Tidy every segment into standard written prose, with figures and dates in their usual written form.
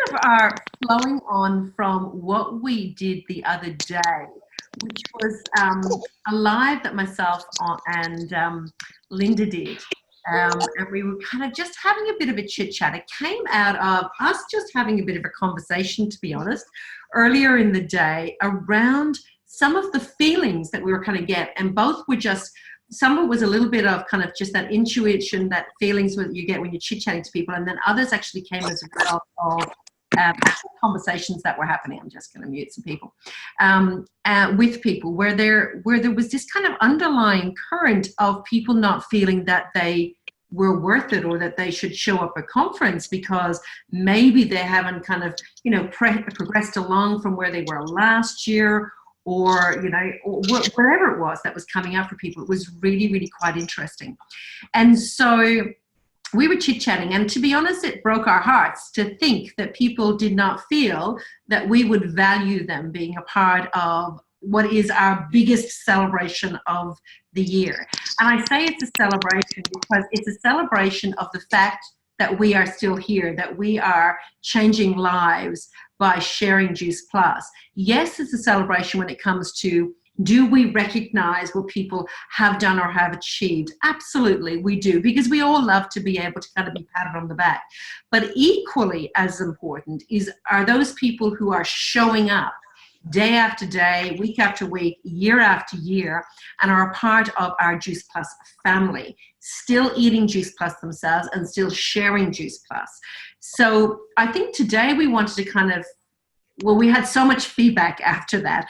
of are flowing on from what we did the other day, which was a live that myself and Linda did. And we were kind of just having a bit of a chit chat. It came out of us just having a bit of a conversation, to be honest, earlier in the day around some of the feelings that we were kind of get. And both were just, some of it was a little bit of kind of just that intuition, that feelings that you get when you're chit chatting to people. And then others actually came as a result of actual conversations that were happening. I'm just going to mute some people with people where there was this kind of underlying current of people not feeling that they were worth it or that they should show up at conference because maybe they haven't kind of, you know, progressed along from where they were last year, or, you know, or whatever it was that was coming up for people. It was really, really quite interesting. And so we were chit-chatting, and to be honest, it broke our hearts to think that people did not feel that we would value them being a part of what is our biggest celebration of the year. And I say it's a celebration because it's a celebration of the fact that we are still here, that we are changing lives by sharing Juice Plus. Yes, it's a celebration when it comes to, do we recognize what people have done or have achieved? Absolutely, we do, because we all love to be able to kind of be patted on the back. But equally as important are those people who are showing up day after day, week after week, year after year, and are a part of our Juice Plus family, still eating Juice Plus themselves and still sharing Juice Plus. So I think today we wanted to kind of, well, we had so much feedback after that.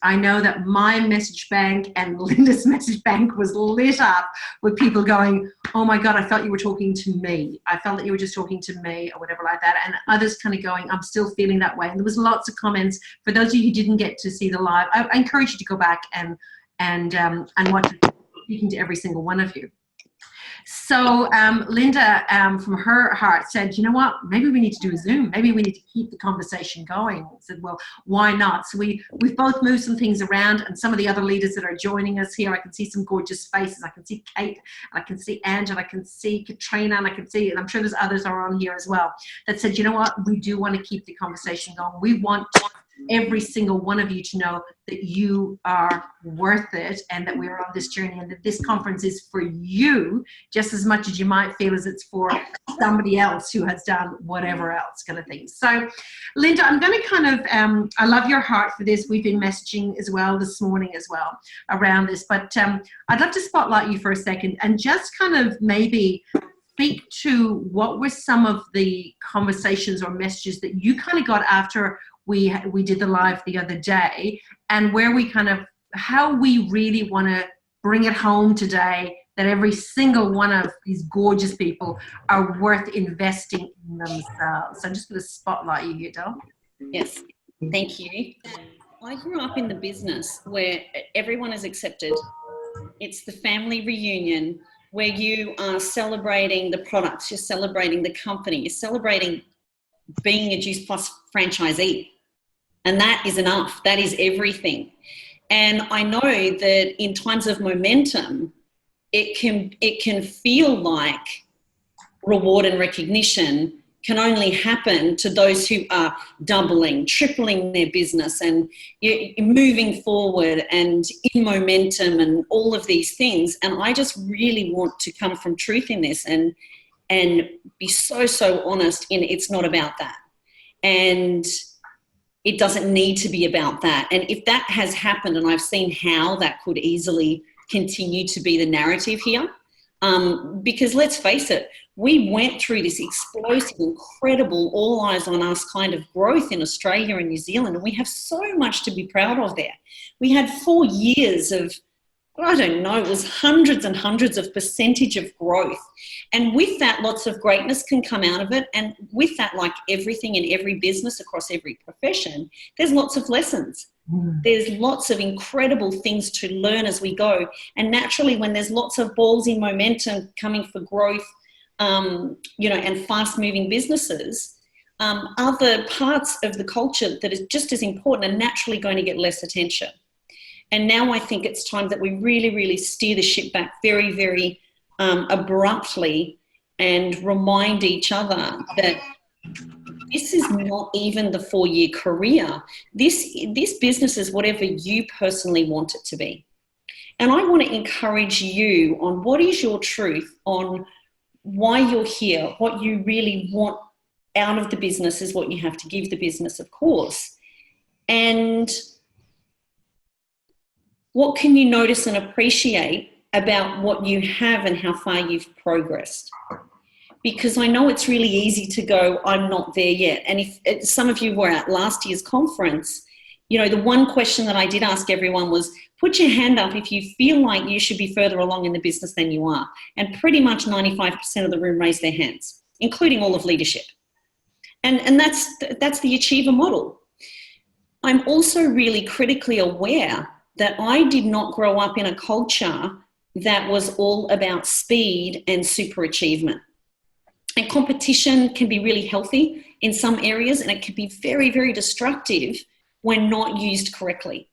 I know that my message bank and Linda's message bank was lit up with people going, oh my God, I felt you were talking to me. I felt that you were just talking to me, or whatever like that. And others kind of going, I'm still feeling that way. And there was lots of comments. For those of you who didn't get to see the live, I encourage you to go back and watch it, speaking to every single one of you. So Linda, from her heart, said, you know what, maybe we need to do a Zoom. Maybe we need to keep the conversation going. I said, well, why not? So we've both moved some things around, and some of the other leaders that are joining us here, I can see some gorgeous faces. I can see Kate, and I can see Angela, I can see Katrina, and I can see, and I'm sure there's others are on here as well, that said, you know what, we do want to keep the conversation going. We want every single one of you to know that you are worth it, and that we're on this journey, and that this conference is for you just as much as you might feel as it's for somebody else who has done whatever else kind of thing. So Linda, I'm going to kind of, I love your heart for this. We've been messaging as well this morning as well around this, but I'd love to spotlight you for a second and just kind of maybe speak to what were some of the conversations or messages that you kind of got after we did the live the other day, and where we kind of, how we really want to bring it home today, that every single one of these gorgeous people are worth investing in themselves. So I'm just going to spotlight you here, Dol. Yes, thank you. I grew up in the business where everyone is accepted. It's the family reunion where you are celebrating the products, you're celebrating the company, you're celebrating being a Juice Plus franchisee. And that is enough. That is everything. And I know that in times of momentum, it can feel like reward and recognition can only happen to those who are doubling, tripling their business, and moving forward and in momentum and all of these things. And I just really want to come from truth in this and be so honest in, it's not about that. And it doesn't need to be about that. And if that has happened, and I've seen how that could easily continue to be the narrative here, because let's face it, we went through this explosive, incredible, all eyes on us kind of growth in Australia and New Zealand, and we have so much to be proud of there. We had 4 years of, I don't know, it was hundreds and hundreds of percentage of growth. And with that, lots of greatness can come out of it. And with that, like everything in every business across every profession, there's lots of lessons. There's lots of incredible things to learn as we go. And naturally, when there's lots of balls in momentum coming for growth, and fast-moving businesses, other parts of the culture that is just as important are naturally going to get less attention. And now I think it's time that we really, really steer the ship back very, very abruptly and remind each other that This is not even the 4-year career. This business is whatever you personally want it to be. And I want to encourage you on what is your truth on why you're here, what you really want out of the business is what you have to give the business, of course. And what can you notice and appreciate about what you have and how far you've progressed? Because I know it's really easy to go, I'm not there yet. And if some of you were at last year's conference, you know, the one question that I did ask everyone was, put your hand up if you feel like you should be further along in the business than you are. And pretty much 95% of the room raised their hands, including all of leadership. And that's the achiever model. I'm also really critically aware that I did not grow up in a culture that was all about speed and super achievement. And competition can be really healthy in some areas, and it can be very, very destructive when not used correctly.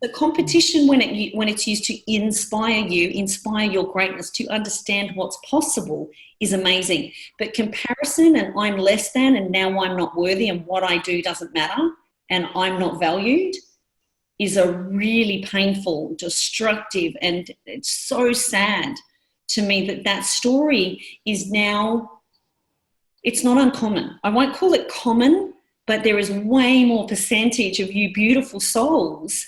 The competition, when it's used to inspire your greatness, to understand what's possible, is amazing. But comparison and I'm less than and now I'm not worthy and what I do doesn't matter and I'm not valued is a really painful, destructive, and it's so sad to me that story is now, it's not uncommon. I won't call it common, but there is way more percentage of you beautiful souls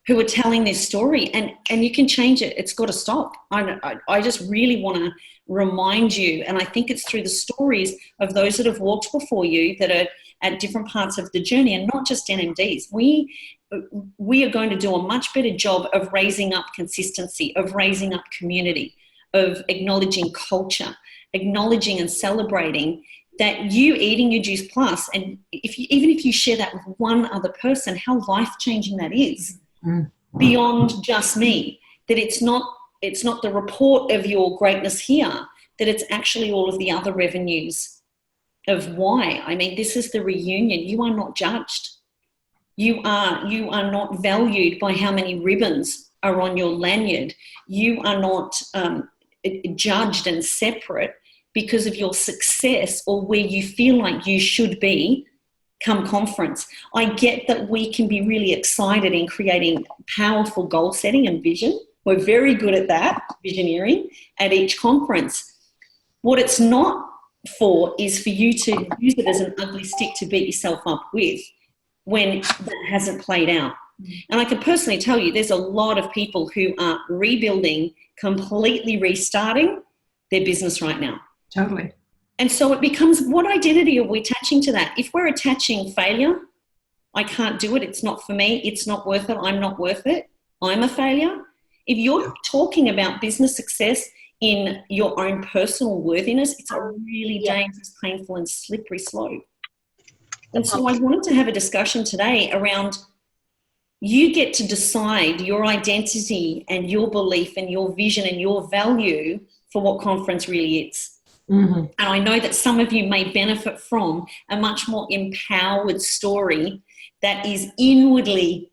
who are telling this story, and you can change it. It's got to stop. I just really want to remind you, and I think it's through the stories of those that have walked before you that are at different parts of the journey, and not just NMDs. We are going to do a much better job of raising up consistency, of raising up community, of acknowledging culture, acknowledging and celebrating that you eating your Juice Plus, and even if you share that with one other person, how life-changing that is. Beyond just me, that it's not the report of your greatness here, that it's actually all of the other revenues of why. I mean, this is the reunion. You are not judged. You are not valued by how many ribbons are on your lanyard. You are not judged and separate because of your success or where you feel like you should be come conference. I get that we can be really excited in creating powerful goal setting and vision. We're very good at that, visioneering, at each conference. What it's not for is for you to use it as an ugly stick to beat yourself up with when that hasn't played out. And I can personally tell you there's a lot of people who are rebuilding, completely restarting their business right now. Totally. And so it becomes, what identity are we attaching to that? If we're attaching failure, I can't do it, it's not for me, it's not worth it, I'm not worth it, I'm a failure. If you're talking about business success in your own personal worthiness, it's a really dangerous, painful and slippery slope. And so I wanted to have a discussion today around you get to decide your identity and your belief and your vision and your value for what conference really is. And I know that some of you may benefit from a much more empowered story that is inwardly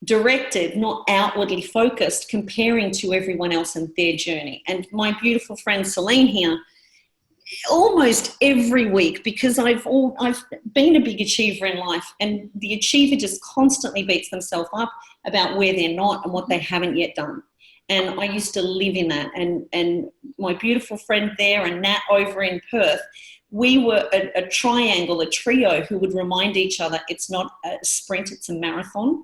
directed, not outwardly focused, comparing to everyone else and their journey. And my beautiful friend Celine here, almost every week, because I've been a big achiever in life, and the achiever just constantly beats themselves up about where they're not and what they haven't yet done. And I used to live in that. And my beautiful friend there and Nat over in Perth, we were a triangle, a trio who would remind each other it's not a sprint, it's a marathon.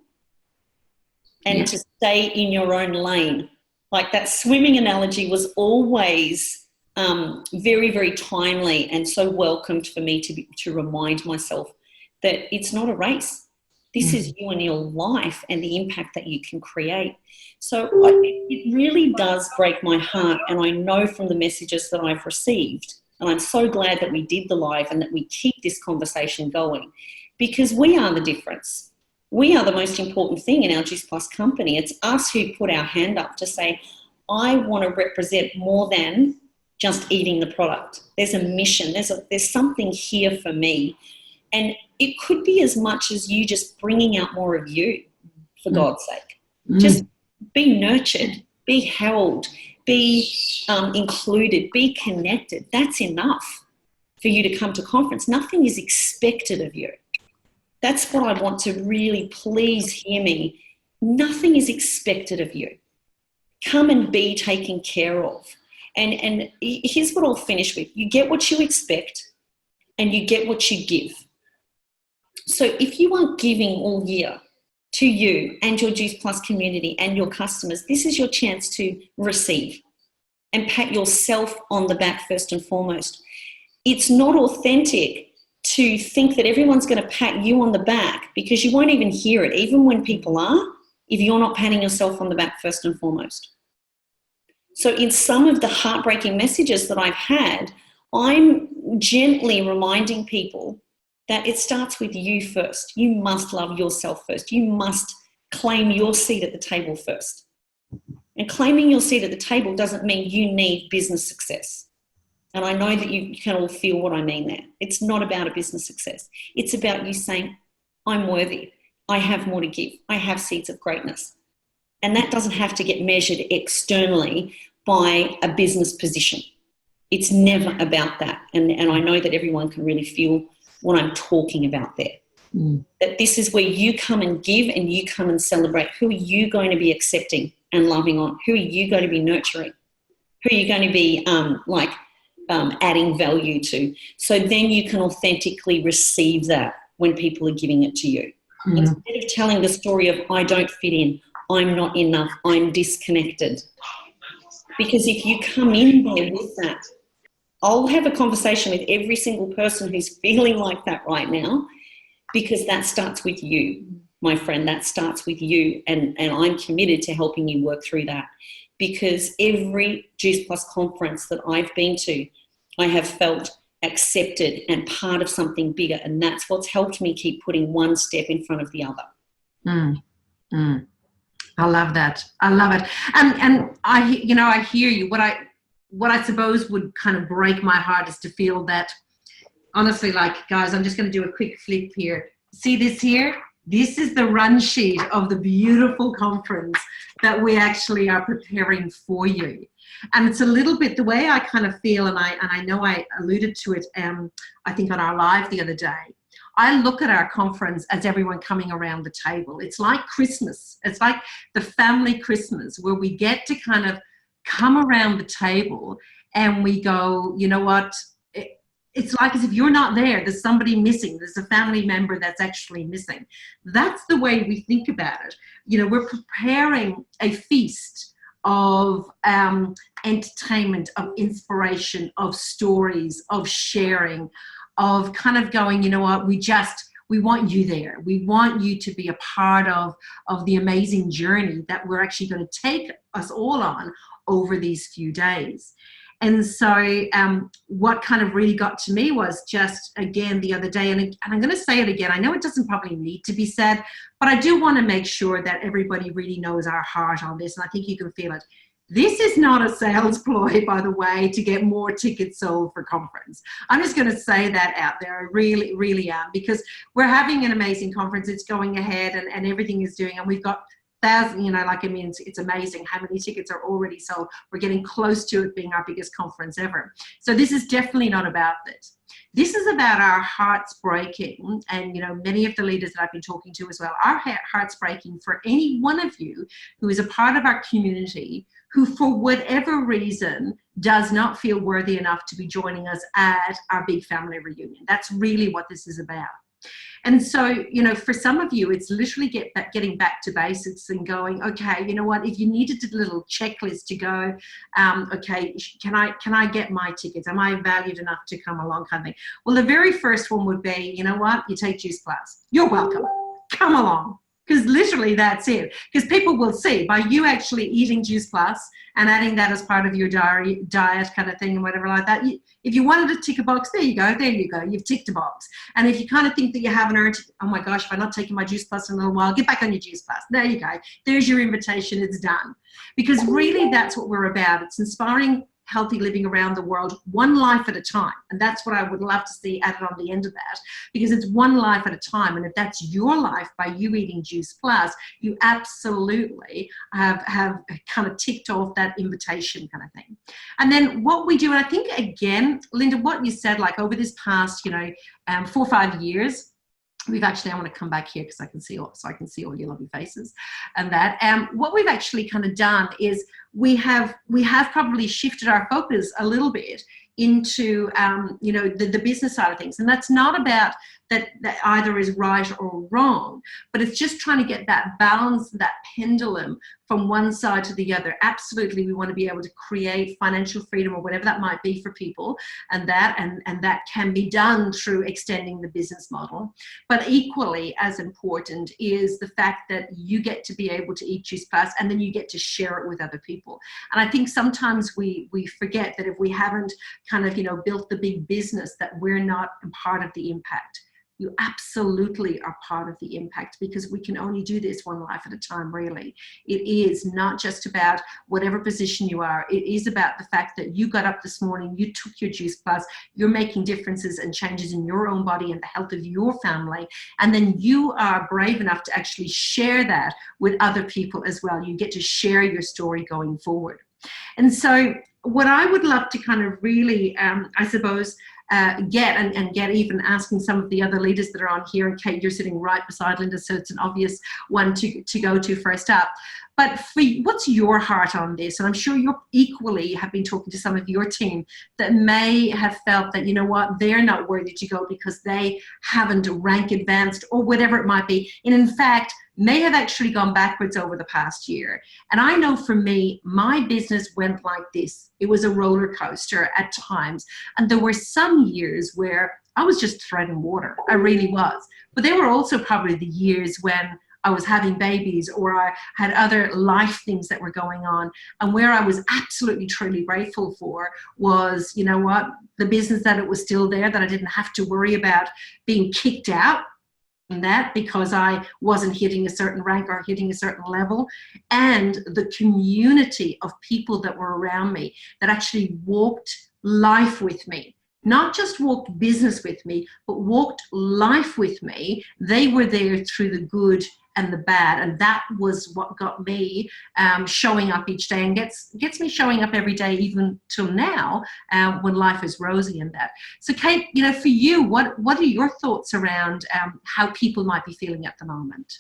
And to stay in your own lane. Like that swimming analogy was always very, very timely and so welcomed for me to remind myself that it's not a race. This is you and your life and the impact that you can create. So it really does break my heart, and I know from the messages that I've received, and I'm so glad that we did the live and that we keep this conversation going, because we are the difference. We are the most important thing in our Juice Plus company. It's us who put our hand up to say, I want to represent more than just eating the product. There's a mission. There's something here for me. And it could be as much as you just bringing out more of you, for God's sake. Just be nurtured, be held, be included, be connected. That's enough for you to come to conference. Nothing is expected of you. That's what I want to really, please hear me. Nothing is expected of you. Come and be taken care of. And here's what I'll finish with. You get what you expect and you get what you give. So if you are giving all year to you and your Juice Plus community and your customers, this is your chance to receive and pat yourself on the back first and foremost. It's not authentic to think that everyone's going to pat you on the back, because you won't even hear it, even when people are, if you're not patting yourself on the back first and foremost. So in some of the heartbreaking messages that I've had, I'm gently reminding people that it starts with you first. You must love yourself first. You must claim your seat at the table first. And claiming your seat at the table doesn't mean you need business success. And I know that you can all feel what I mean there. It's not about a business success. It's about you saying, I'm worthy. I have more to give. I have seeds of greatness. And that doesn't have to get measured externally by a business position. It's never about that. And I know that everyone can really feel what I'm talking about there. That this is where you come and give and you come and celebrate. Who are you going to be accepting and loving on? Who are you going to be nurturing? Who are you going to be adding value to? So then you can authentically receive that when people are giving it to you. Instead of telling the story of, I don't fit in, I'm not enough, I'm disconnected. Because if you come in there with that, I'll have a conversation with every single person who's feeling like that right now, because that starts with you, my friend. That starts with you. And I'm committed to helping you work through that, because every Juice Plus conference that I've been to, I have felt accepted and part of something bigger. And that's what's helped me keep putting one step in front of the other. I love that. I love it. And I hear you. What I suppose would kind of break my heart is to feel that, honestly, like, guys, I'm just going to do a quick flip here. See this here? This is the run sheet of the beautiful conference that we actually are preparing for you. And it's a little bit the way I kind of feel, and I know I alluded to it, I think on our live the other day. I look at our conference as everyone coming around the table. It's like Christmas. It's like the family Christmas, where we get to kind of come around the table and we go, you know what? It's like as if you're not there, there's somebody missing. There's a family member that's actually missing. That's the way we think about it. You know, we're preparing a feast of entertainment, of inspiration, of stories, of sharing, of kind of going, you know what, we want you there. We want you to be a part of the amazing journey that we're actually going to take us all on over these few days. And so what kind of really got to me was just, again, the other day, and I'm going to say it again, I know it doesn't probably need to be said, but I do want to make sure that everybody really knows our heart on this, and I think you can feel it. This is not a sales ploy, by the way, to get more tickets sold for conference. I'm just going to say that out there. I really, really am, because we're having an amazing conference. It's going ahead and everything is doing, and we've got thousands, it's amazing how many tickets are already sold. We're getting close to it being our biggest conference ever. So this is definitely not about this. This is about our hearts breaking, and many of the leaders that I've been talking to as well, our hearts breaking for any one of you who is a part of our community who, for whatever reason, does not feel worthy enough to be joining us at our big family reunion. That's really what this is about. And so, for some of you, it's literally getting back to basics and going, okay, you know what, if you needed a little checklist to go, okay, can I get my tickets? Am I valued enough to come along, kind of thing? Well, the very first one would be, you know what, you take Juice Plus. You're welcome. Come along. Because literally that's it. Because people will see by you actually eating Juice Plus and adding that as part of your diet kind of thing and whatever like that. If you wanted to tick a box, there you go. You've ticked a box. And if you kind of think that you haven't earned, oh my gosh, if I'm not taking my Juice Plus in a little while, get back on your Juice Plus. There you go. There's your invitation. It's done. Because really that's what we're about. It's inspiring healthy living around the world, one life at a time. And that's what I would love to see added on the end of that, because it's one life at a time. And if that's your life by you eating Juice Plus, you absolutely have kind of ticked off that invitation kind of thing. And then what we do, and I think again, Linda, what you said, like over this past, 4 or 5 years, we've actually, I want to come back here because I can see all your lovely faces and that. What we've actually kind of done is we have probably shifted our focus a little bit into the business side of things. And that's not about that either is right or wrong, but it's just trying to get that balance, that pendulum from one side to the other. Absolutely, we want to be able to create financial freedom or whatever that might be for people, and that can be done through extending the business model. But equally as important is the fact that you get to be able to eat Juice Plus, and then you get to share it with other people. And I think sometimes we forget that if we haven't kind of built the big business, that we're not a part of the impact. You absolutely are part of the impact, because we can only do this one life at a time, really. It is not just about whatever position you are. It is about the fact that you got up this morning, you took your Juice Plus, you're making differences and changes in your own body and the health of your family. And then you are brave enough to actually share that with other people as well. You get to share your story going forward. And so what I would love to kind of really, I suppose, get even asking some of the other leaders that are on here, and Kate, you're sitting right beside Linda, so it's an obvious one to go to first up. But what's your heart on this? And I'm sure you equally have been talking to some of your team that may have felt that, they're not worthy to go because they haven't rank advanced or whatever it might be. And in fact, may have actually gone backwards over the past year. And I know for me, my business went like this. It was a roller coaster at times. And there were some years where I was just treading water. I really was. But there were also probably the years when I was having babies, or I had other life things that were going on. And where I was absolutely, truly grateful for was, the business, that it was still there, that I didn't have to worry about being kicked out and that because I wasn't hitting a certain rank or hitting a certain level, and the community of people that were around me that actually walked life with me. Not just walked business with me, but walked life with me. They were there through the good and the bad, and that was what got me showing up each day, and gets me showing up every day, even till now, when life is rosy and that. So Kate, for you, what are your thoughts around how people might be feeling at the moment?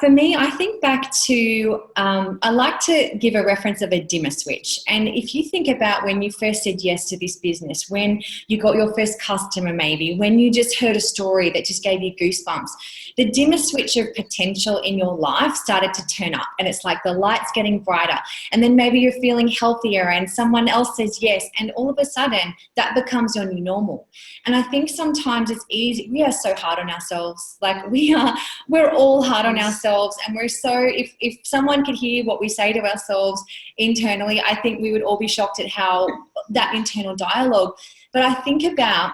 For me, I think back to, I like to give a reference of a dimmer switch. And if you think about when you first said yes to this business, when you got your first customer maybe, when you just heard a story that just gave you goosebumps, the dimmer switch of potential in your life started to turn up, and it's like the light's getting brighter. And then maybe you're feeling healthier and someone else says yes, and all of a sudden that becomes your new normal. And I think sometimes it's easy. We are so hard on ourselves. Like we're all hard on ourselves, and we're so, if someone could hear what we say to ourselves internally, I think we would all be shocked at how that internal dialogue. But I think about,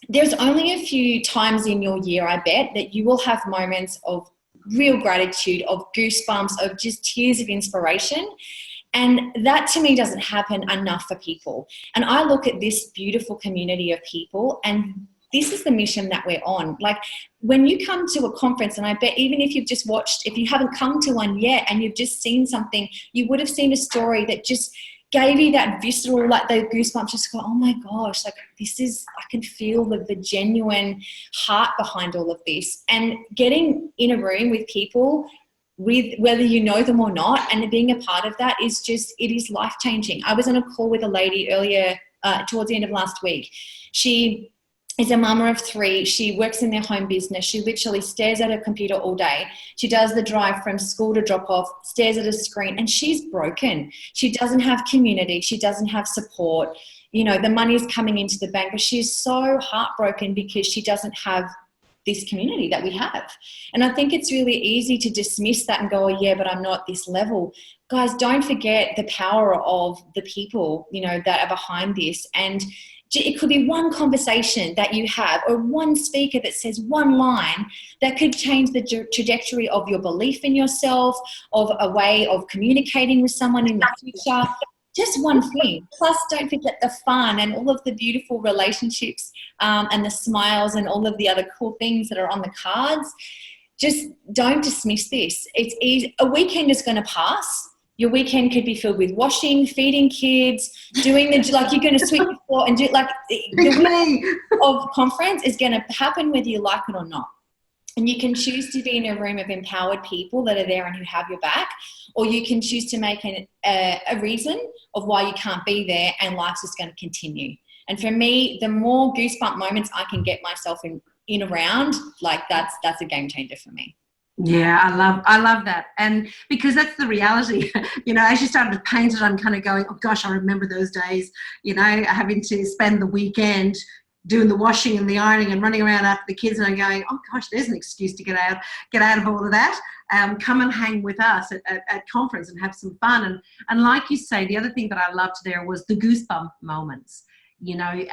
there's only a few times in your year, I bet, that you will have moments of real gratitude, of goosebumps, of just tears of inspiration. And that to me doesn't happen enough for people. And I look at this beautiful community of people, and this is the mission that we're on. Like when you come to a conference, and I bet even if you've just watched, if you haven't come to one yet and you've just seen something, you would have seen a story that just gave you that visceral, like the goosebumps, just go, oh my gosh, like this is, I can feel the genuine heart behind all of this. And getting in a room with people, with whether you know them or not, and being a part of that is just, it is life-changing. I was on a call with a lady earlier, towards the end of last week. She is a mama of 3. She works in their home business. She literally stares at her computer all day. She does the drive from school to drop off, stares at a screen, and she's broken. She doesn't have community. She doesn't have support. The money's coming into the bank, but she's so heartbroken because she doesn't have this community that we have. And I think it's really easy to dismiss that and go, oh yeah, but I'm not at this level. Guys, don't forget the power of the people, that are behind this. And it could be one conversation that you have, or one speaker that says one line that could change the trajectory of your belief in yourself, of a way of communicating with someone in the future. just one thing. Plus, don't forget the fun and all of the beautiful relationships and the smiles and all of the other cool things that are on the cards. Just don't dismiss this. It's easy. A weekend is going to pass. Your weekend could be filled with washing, feeding kids, doing the, like you're going to sweep the floor and do like the week of conference is going to happen whether you like it or not. And you can choose to be in a room of empowered people that are there and who have your back, or you can choose to make a reason of why you can't be there and life's just going to continue. And for me, the more goosebump moments I can get myself in around, like that's a game changer for me. Yeah, I love that. And because that's the reality, you know, as you started to paint it, I'm kind of going, oh gosh, I remember those days, you know, having to spend the weekend doing the washing and the ironing and running around after the kids, and I'm going, oh gosh, there's an excuse to get out of all of that. Come and hang with us at conference and have some fun. And like you say, the other thing that I loved there was the goosebump moments. You know,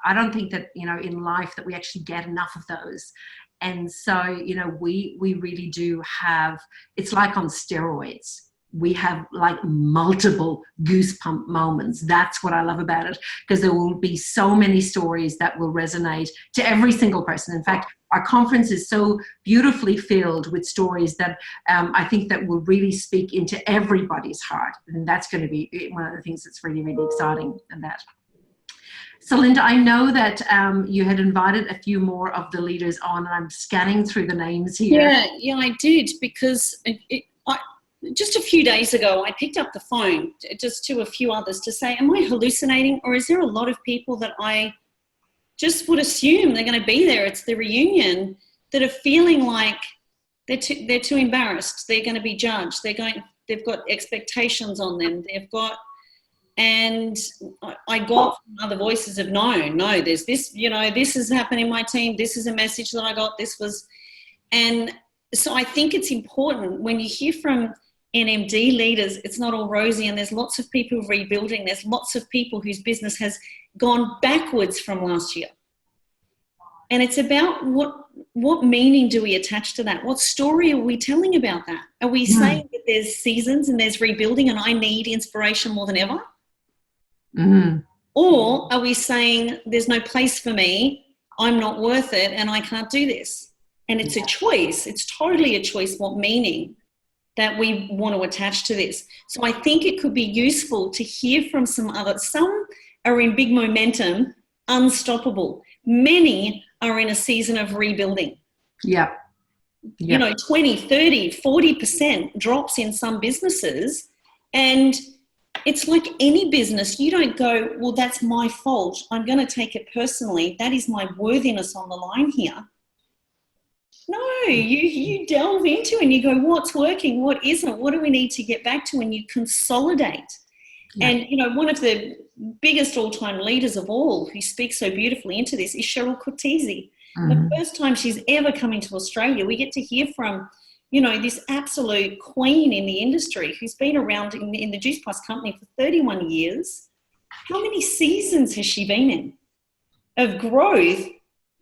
I don't think that, you know, in life that we actually get enough of those. And so, you know, we really do have, it's like on steroids. We have like multiple goosebump moments. That's what I love about it, because there will be so many stories that will resonate to every single person. In fact, our conference is so beautifully filled with stories that I think that will really speak into everybody's heart. And that's going to be one of the things that's really, really exciting in that. So Linda, I know that you had invited a few more of the leaders on, and I'm scanning through the names here. Yeah, I did, because just a few days ago, I picked up the phone just to a few others to say, am I hallucinating, or is there a lot of people that I just would assume they're going to be there? It's the reunion, that are feeling like they're too embarrassed. They're going to be judged. They've got expectations on them. And I got from other voices of no, there's this, you know, this has happened in my team. This is a message that I got. And so I think it's important when you hear from NMD leaders, it's not all rosy, and there's lots of people rebuilding. There's lots of people whose business has gone backwards from last year. And it's about what meaning do we attach to that? What story are we telling about that? Are we saying that there's seasons and there's rebuilding and I need inspiration more than ever? Mm-hmm. Or are we saying there's no place for me, I'm not worth it, and I can't do this? And it's a choice. It's totally a choice what meaning that we want to attach to this. So I think it could be useful to hear from some are in big momentum, unstoppable. Many are in a season of rebuilding. Yeah. You know, 20, 30, 40% drops in some businesses. And it's like any business. You don't go, well, that's my fault, I'm going to take it personally. That is my worthiness on the line here. No, you delve into and you go, what's working, what isn't, what do we need to get back to, and you consolidate. Yeah. And, you know, one of the biggest all-time leaders of all who speaks so beautifully into this is Cheryl Cortese. Mm-hmm. The first time she's ever coming to Australia, we get to hear from, you know, this absolute queen in the industry who's been around in the Juice Plus company for 31 years. How many seasons has she been in of growth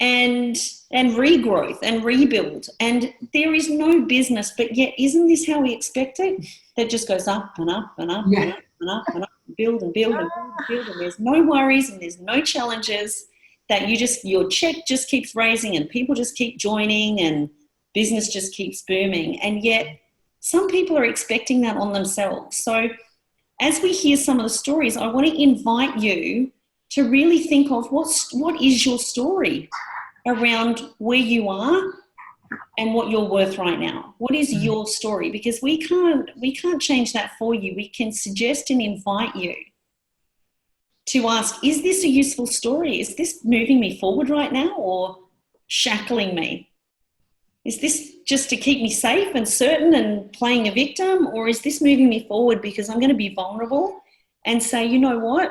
and regrowth and rebuild? And there is no business, but yet isn't this how we expect it? That just goes up and up and up, yeah, and up and up and up, build and build and build and build, and there's no worries and there's no challenges, that your check just keeps raising and people just keep joining and business just keeps booming. And yet some people are expecting that on themselves. So as we hear some of the stories, I want to invite you to really think of what is your story around where you are and what you're worth right now. What is your story? Because we can't change that for you. We can suggest and invite you to ask, is this a useful story? Is this moving me forward right now or shackling me? Is this just to keep me safe and certain and playing a victim? Or is this moving me forward because I'm going to be vulnerable and say, you know what?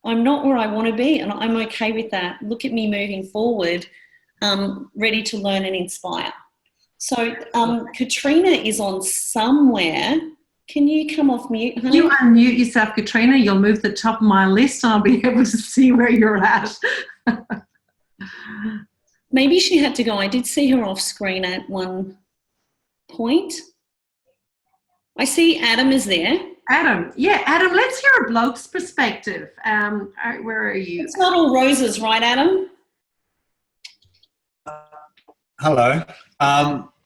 I'm not where I want to be and I'm okay with that. Look at me moving forward, ready to learn and inspire. So Katrina is on somewhere. Can you come off mute, honey? You unmute yourself, Katrina. You'll move to the top of my list and I'll be able to see where you're at. Maybe she had to go. I did see her off screen at one point. I see Adam is there. Adam. Yeah, Adam, let's hear a bloke's perspective. Where are you? It's not all roses, right, Adam? Hello.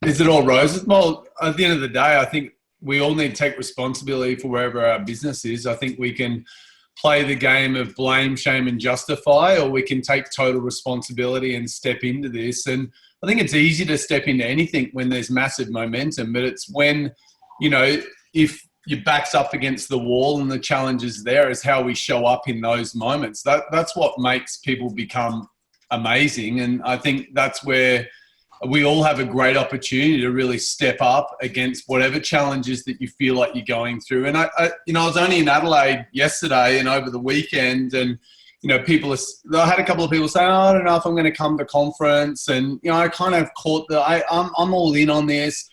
Is it all roses? Well, at the end of the day, I think we all need to take responsibility for wherever our business is. I think we can play the game of blame, shame, and justify, or we can take total responsibility and step into this. And I think it's easy to step into anything when there's massive momentum, but it's when, if your back's up against the wall and the challenge is there, is how we show up in those moments. That's what makes people become amazing. And I think that's where we all have a great opportunity to really step up against whatever challenges that you feel like you're going through. And I was only in Adelaide yesterday and over the weekend, and I had a couple of people saying, I don't know if I'm going to come to conference, and I kind of caught I'm all in on this.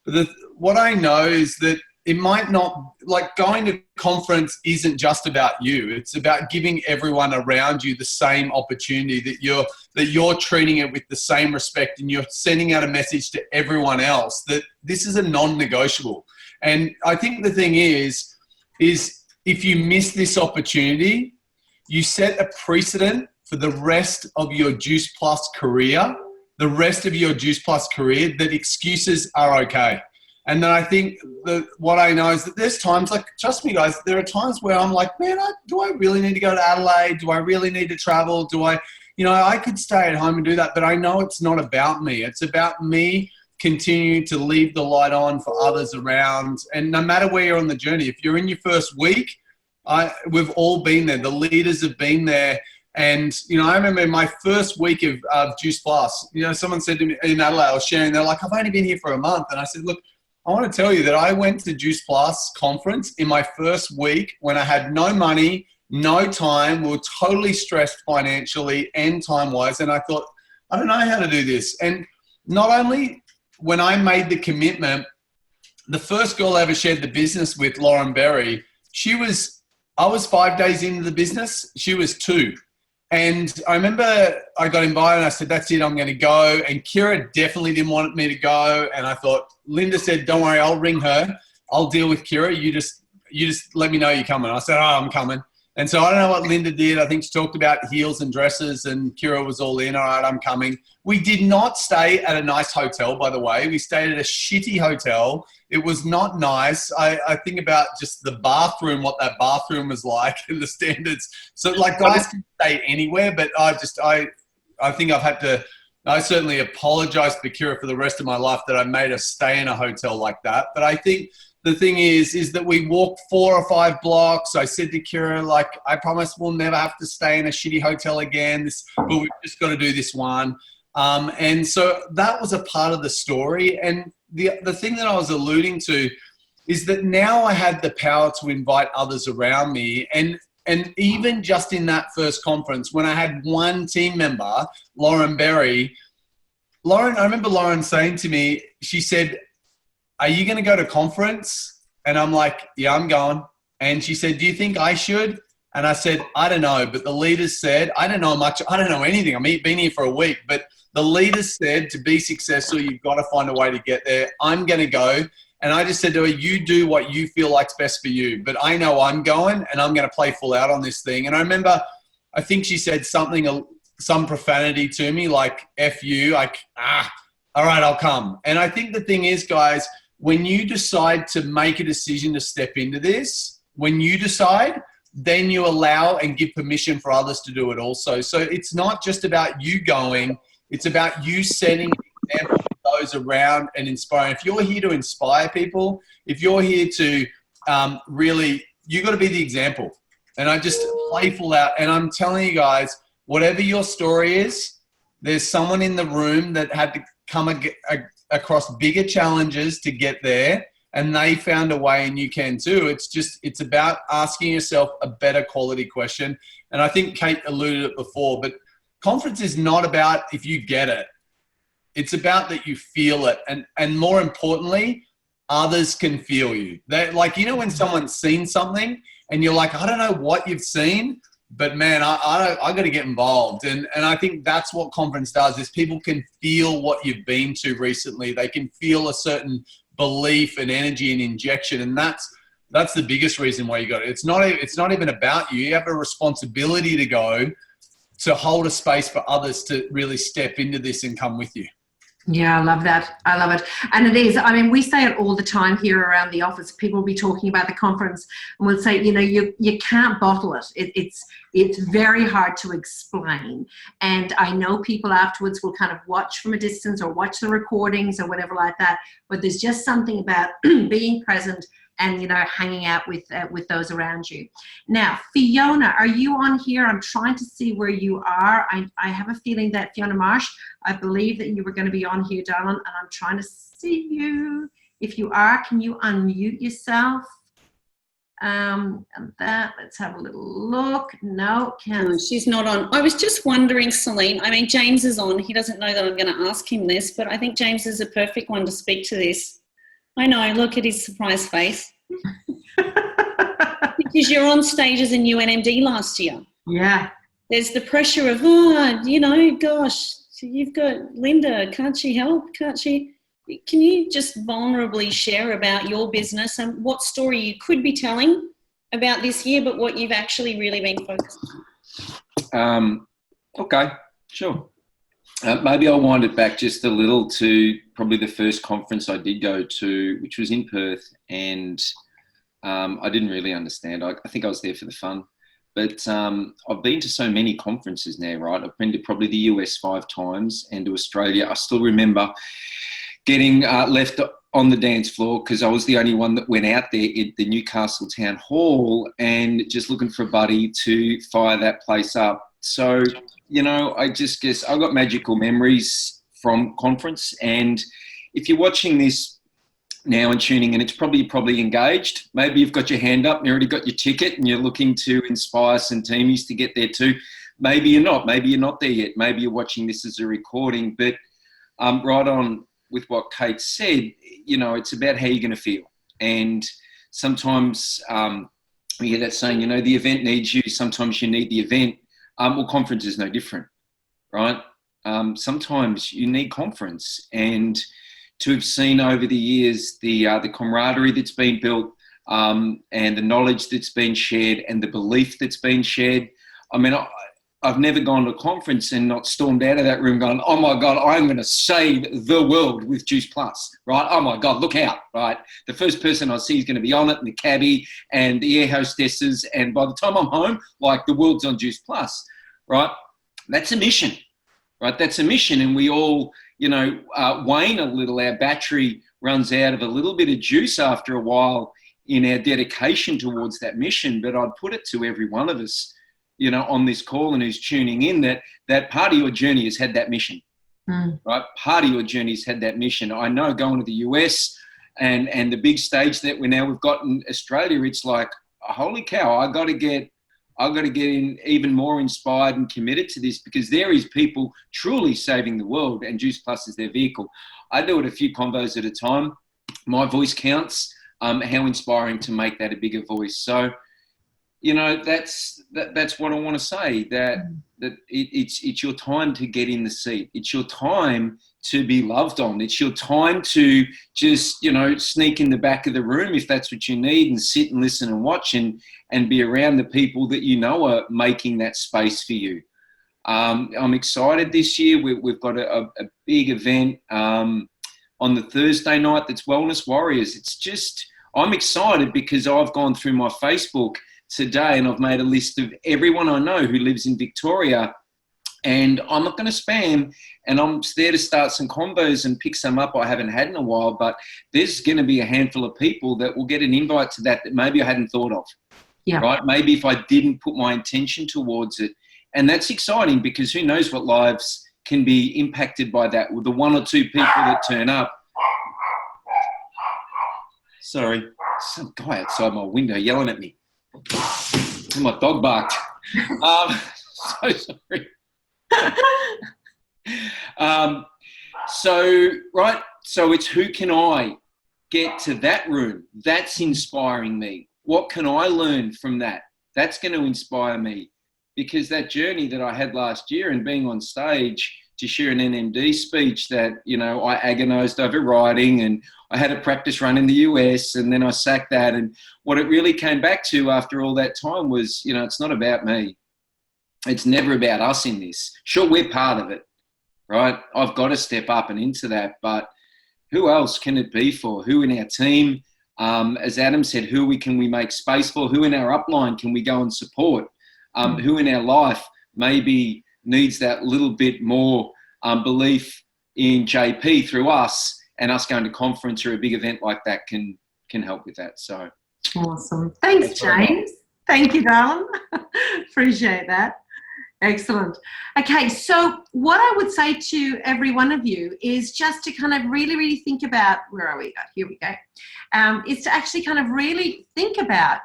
But what I know is that it might not, like, going to conference isn't just about you. It's about giving everyone around you the same opportunity, that you're treating it with the same respect, and you're sending out a message to everyone else that this is a non-negotiable. And I think the thing is if you miss this opportunity, you set a precedent for the rest of your Juice Plus career, that excuses are okay. And then I think what I know is that there's times, like, trust me guys, there are times where I'm like, man, do I really need to go to Adelaide? Do I really need to travel? I could stay at home and do that, but I know it's not about me. It's about me continuing to leave the light on for others around. And no matter where you're on the journey, if you're in your first week, we've all been there. The leaders have been there. And, I remember my first week of Juice Plus, someone said to me in Adelaide, I was sharing, they're like, I've only been here for a month. And I said, look, I want to tell you that I went to Juice Plus conference in my first week when I had no money, no time. We were totally stressed financially and time-wise. And I thought, I don't know how to do this. And not only when I made the commitment, the first girl I ever shared the business with, Lauren Berry, I was 5 days into the business. She was 2. And I remember I got invited and I said, that's it, I'm going to go. And Kira definitely didn't want me to go. And I thought, Linda said, don't worry, I'll ring her. I'll deal with Kira. You just let me know you're coming. I said, I'm coming. And so I don't know what Linda did. I think she talked about heels and dresses, and Kira was all in. All right, I'm coming. We did not stay at a nice hotel, by the way. We stayed at a shitty hotel. It was not nice. I think about just the bathroom, what that bathroom was like, and the standards. So, like, guys can stay anywhere, but I think I certainly apologize to Kira for the rest of my life that I made her stay in a hotel like that. But I think the thing is that we walked 4 or 5 blocks. I said to Kira, like, I promise we'll never have to stay in a shitty hotel again, but we've just got to do this one. And so that was a part of the story. And the thing that I was alluding to is that now I had the power to invite others around me. And even just in that first conference, when I had one team member, Lauren Berry, I remember Lauren saying to me, she said, are you going to go to conference? And I'm like, yeah, I'm going. And she said, do you think I should? And I said, I don't know. But the leaders said, I don't know much. I don't know anything. I've been here for a week. But the leaders said, to be successful, you've got to find a way to get there. I'm going to go. And I just said to her, you do what you feel like's best for you. But I know I'm going, and I'm going to play full out on this thing. And I remember, I think she said some profanity to me, like, F you, like, all right, I'll come. And I think the thing is, guys, when you decide to make a decision to step into this, then you allow and give permission for others to do it also. So it's not just about you going, it's about you setting an example for those around and inspiring. If you're here to inspire people, if you're here to really, you got to be the example. And I just play full out. And I'm telling you guys, whatever your story is, there's someone in the room that had to come across bigger challenges to get there, and they found a way, and you can too. It's about asking yourself a better quality question. And I think Kate alluded it before, but conference is not about if you get it. It's about that you feel it. And more importantly, others can feel you. Like, when someone's seen something and you're like, I don't know what you've seen, but man, I got to get involved. And I think that's what conference does, is people can feel what you've been to recently. They can feel a certain belief and energy and injection. And That's the biggest reason why you got it. It's not even about you. You have a responsibility to go to hold a space for others to really step into this and come with you. Yeah, I love that. I love it. And it is, I mean, we say it all the time here around the office. People will be talking about the conference and we'll say, you know, you can't bottle it. It's very hard to explain. And I know people afterwards will kind of watch from a distance or watch the recordings or whatever like that. But there's just something about being present and, you know, hanging out with those around you. Now, Fiona, are you on here? I'm trying to see where you are. I have a feeling that Fiona Marsh, I believe that you were going to be on here, darling, and I'm trying to see you. If you are, can you unmute yourself? And that, let's have a little look. No, can't. No, she's not on. I was just wondering, Celine, I mean, James is on. He doesn't know that I'm going to ask him this, but I think James is a perfect one to speak to this. I know, look at his surprised face. Because you're on stage as a new NMD last year. Yeah. There's the pressure of, oh, you know, gosh, you've got Linda, can't she help? Can't she? Can you just vulnerably share about your business and what story you could be telling about this year, but what you've actually really been focused on? Okay, sure. Maybe I'll wind it back just a little to probably the first conference I did go to, which was in Perth, and I didn't really understand. I think I was there for the fun. But I've been to so many conferences now, right? I've been to probably the US 5 times and to Australia. I still remember getting left on the dance floor because I was the only one that went out there at the Newcastle Town Hall and just looking for a buddy to fire that place up. So, you know, I just guess I got magical memories from conference. And if you're watching this now and tuning in, it's probably engaged. Maybe you've got your hand up and you already got your ticket and you're looking to inspire some teamies to get there too. Maybe you're not. Maybe you're not there yet. Maybe you're watching this as a recording. But right on with what Kate said, you know, it's about how you're going to feel. And sometimes we hear that saying, you know, the event needs you. Sometimes you need the event. Well, conference is no different, right? Sometimes you need conference. And to have seen over the years the camaraderie that's been built and the knowledge that's been shared and the belief that's been shared. I mean, I've never gone to a conference and not stormed out of that room going, oh my God, I'm going to save the world with Juice Plus, right? Oh my God, look out, right? The first person I see is going to be on it and the cabbie and the air hostesses. And by the time I'm home, like the world's on Juice Plus, right? That's a mission, right? That's a mission. And we all, you know, wane a little. Our battery runs out of a little bit of juice after a while in our dedication towards that mission. But I'd put it to every one of us, you know, on this call and who's tuning in, that part of your journey has had that mission, right? Part of your journey has had that mission. I know going to the US and the big stage that we've got in Australia, it's like, holy cow, I got to get in even more inspired and committed to this because there is people truly saving the world and Juice Plus is their vehicle. I do it a few convos at a time. My voice counts. How inspiring to make that a bigger voice. So, you know, that's what I want to say, that it's your time to get in the seat. It's your time to be loved on. It's your time to just, you know, sneak in the back of the room if that's what you need and sit and listen and watch and be around the people that you know are making that space for you. I'm excited this year. We've got a big event on the Thursday night that's Wellness Warriors. It's just, I'm excited because I've gone through my Facebook today and I've made a list of everyone I know who lives in Victoria, and I'm not going to spam, and I'm there to start some combos and pick some up I haven't had in a while, but there's going to be a handful of people that will get an invite to that maybe I hadn't thought of, right? Maybe if I didn't put my intention towards it. And that's exciting because who knows what lives can be impacted by that with the one or two people that turn up. Sorry, some guy outside my window yelling at me. And my dog barked. So sorry. So it's who can I get to that room? That's inspiring me. What can I learn from that? That's going to inspire me because that journey that I had last year and being on stage to share an NMD speech that, you know, I agonized over writing, and I had a practice run in the US, and then I sacked that. And what it really came back to after all that time was, you know, it's not about me. It's never about us in this. Sure, we're part of it, right? I've got to step up and into that, but who else can it be for? Who in our team? As Adam said, who can we make space for? Who in our upline can we go and support? Who in our life maybe needs that little bit more belief in JP through us, and us going to conference or a big event like that can help with that. So awesome. Thanks, James. Thank you, darling. Appreciate that. Excellent. Okay, so what I would say to every one of you is just to kind of really, really think about, where are we? Here we go. Is to actually kind of really think about,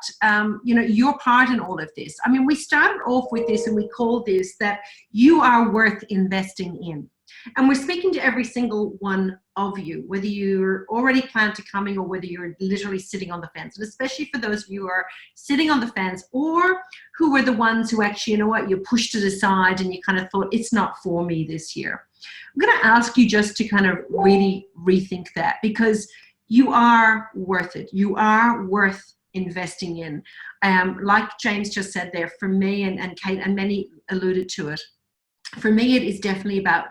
you know, your part in all of this. I mean, we started off with this and we called this that you are worth investing in. And we're speaking to every single one of you, whether you're already planned to coming or whether you're literally sitting on the fence. And especially for those of you who are sitting on the fence, or who were the ones who actually, you know what, you pushed it aside and you kind of thought, it's not for me this year. I'm going to ask you just to kind of really rethink that, because you are worth it. You are worth investing in. Like James just said there, for me and Kate and many alluded to it, for me, it is definitely about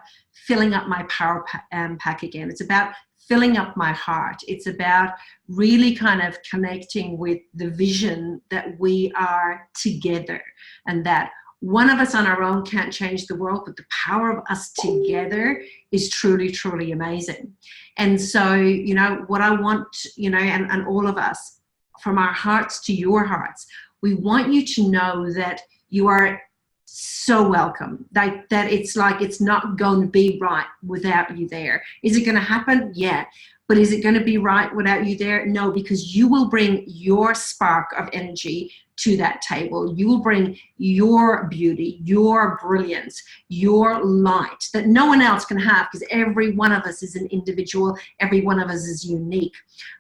filling up my power pack again. It's about filling up my heart. It's about really kind of connecting with the vision that we are together, and that one of us on our own can't change the world, but the power of us together is truly, truly amazing. And so, you know, what I want, you know, and all of us, from our hearts to your hearts, we want you to know that you are so welcome, that it's like, it's not going to be right without you there. Is it going to happen? Yeah. But is it going to be right without you there? No, because you will bring your spark of energy to that table. You will bring your beauty, your brilliance, your light that no one else can have, because every one of us is an individual. Every one of us is unique.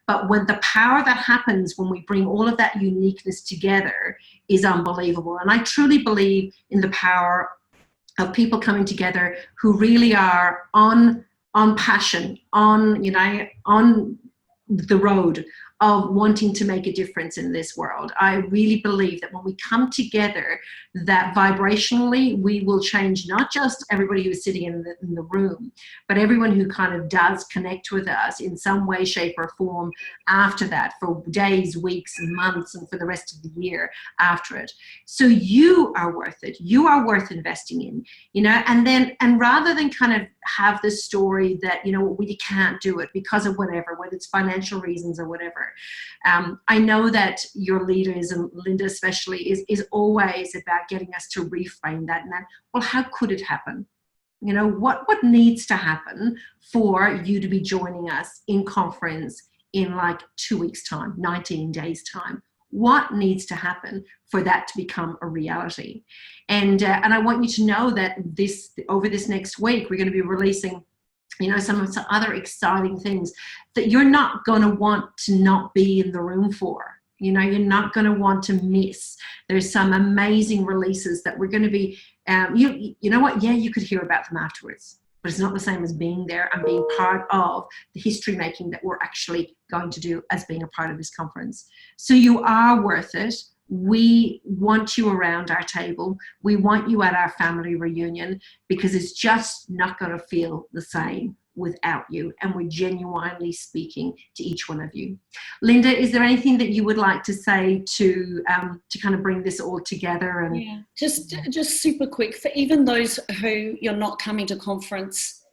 But when the power that happens when we bring all of that uniqueness together is unbelievable. And I truly believe in the power of people coming together who really are on passion, on, you know, on the road of wanting to make a difference in this world. I really believe that when we come together, that vibrationally we will change not just everybody who's sitting in the room, but everyone who kind of does connect with us in some way, shape or form after that, for days, weeks and months, and for the rest of the year after it. So you are worth it. You are worth investing in, you know, and rather than kind of have this story that, you know, we can't do it because of whatever, whether it's financial reasons or whatever. I know that your leaders, and Linda especially, is always about getting us to reframe that. And then, well, how could it happen? You know, what needs to happen for you to be joining us in conference in like 2 weeks time, 19 days time? What needs to happen for that to become a reality? And I want you to know that over this next week, we're going to be releasing, you know, some other exciting things that you're not going to want to not be in the room for. You know, you're not going to want to miss. There's some amazing releases that we're going to be, you know what? Yeah, you could hear about them afterwards, but it's not the same as being there and being part of the history making that we're actually going to do as being a part of this conference. So you are worth it. We want you around our table. We want you at our family reunion, because it's just not going to feel the same without you. And we're genuinely speaking to each one of you. Linda, is there anything that you would like to say to kind of bring this all together? And yeah, just super quick, for even those who you're not coming to conference,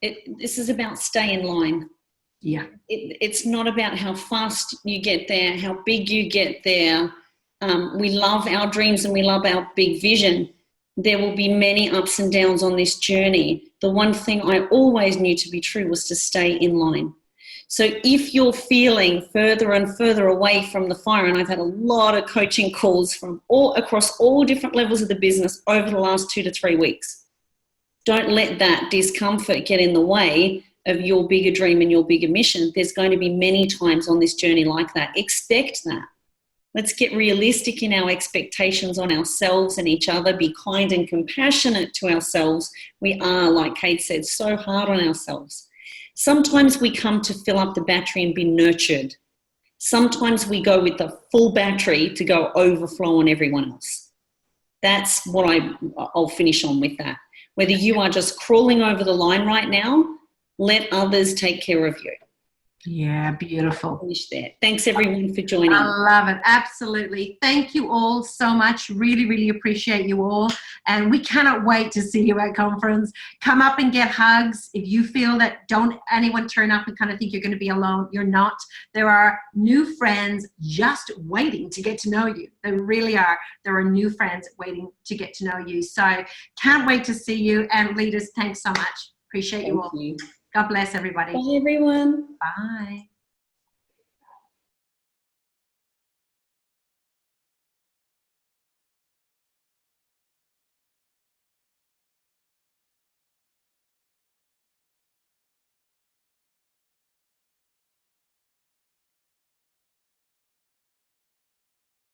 this is about stay in line. Yeah, it's not about how fast you get there, how big you get there. We love our dreams and we love our big vision. There will be many ups and downs on this journey. The one thing I always knew to be true was to stay in line. So if you're feeling further and further away from the fire, and I've had a lot of coaching calls from across all different levels of the business over the last 2 to 3 weeks, don't let that discomfort get in the way of your bigger dream and your bigger mission. There's going to be many times on this journey like that. Expect that. Let's get realistic in our expectations on ourselves and each other. Be kind and compassionate to ourselves. We are, like Kate said, so hard on ourselves. Sometimes we come to fill up the battery and be nurtured. Sometimes we go with the full battery to go overflow on everyone else. That's what I'll finish on with that. Whether you are just crawling over the line right now, let others take care of you. Yeah, beautiful. Finish there. Thanks everyone for joining. I love it. Absolutely. Thank you all so much. Really, really appreciate you all. And we cannot wait to see you at conference. Come up and get hugs. If you feel that don't anyone turn up and kind of think you're going to be alone, you're not. There are new friends just waiting to get to know you. There really are. There are new friends waiting to get to know you. So can't wait to see you. And leaders, thanks so much. Appreciate you all. Thank you. God bless everybody. Bye everyone. Bye.